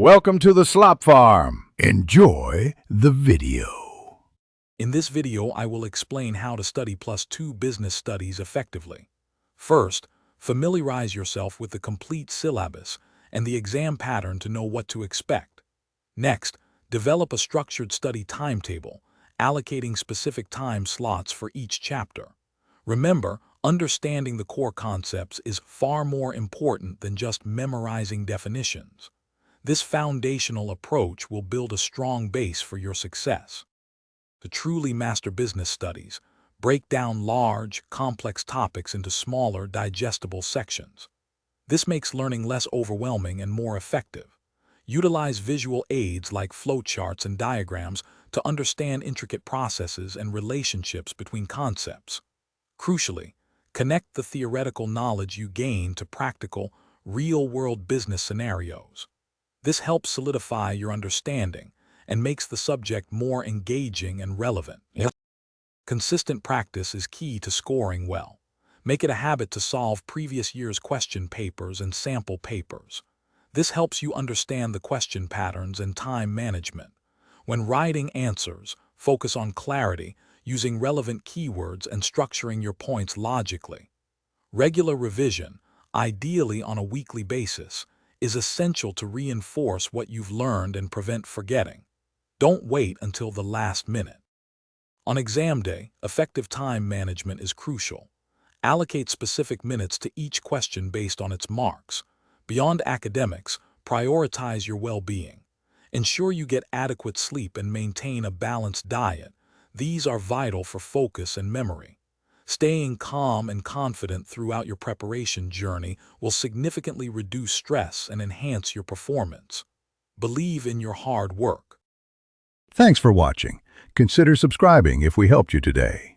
Welcome to the Slop Farm. Enjoy the video. In this video, I will explain how to study +2 business studies effectively. First, familiarize yourself with the complete syllabus and the exam pattern to know what to expect. Next, develop a structured study timetable, allocating specific time slots for each chapter. Remember, understanding the core concepts is far more important than just memorizing definitions. This foundational approach will build a strong base for your success. To truly master business studies, break down large, complex topics into smaller, digestible sections. This makes learning less overwhelming and more effective. Utilize visual aids like flowcharts and diagrams to understand intricate processes and relationships between concepts. Crucially, connect the theoretical knowledge you gain to practical, real-world business scenarios. This helps solidify your understanding and makes the subject more engaging and relevant. Consistent practice is key to scoring well. Make it a habit to solve previous year's question papers and sample papers. This helps you understand the question patterns and time management. When writing answers, focus on clarity, using relevant keywords and structuring your points logically. Regular revision, ideally on a weekly basis, is essential to reinforce what you've learned and prevent forgetting. Don't wait until the last minute. On exam day, effective time management is crucial. Allocate specific minutes to each question based on its marks. Beyond academics, prioritize your well-being. Ensure you get adequate sleep and maintain a balanced diet. These are vital for focus and memory. Staying calm and confident throughout your preparation journey will significantly reduce stress and enhance your performance. Believe in your hard work. Thanks for watching. Consider subscribing if we helped you today.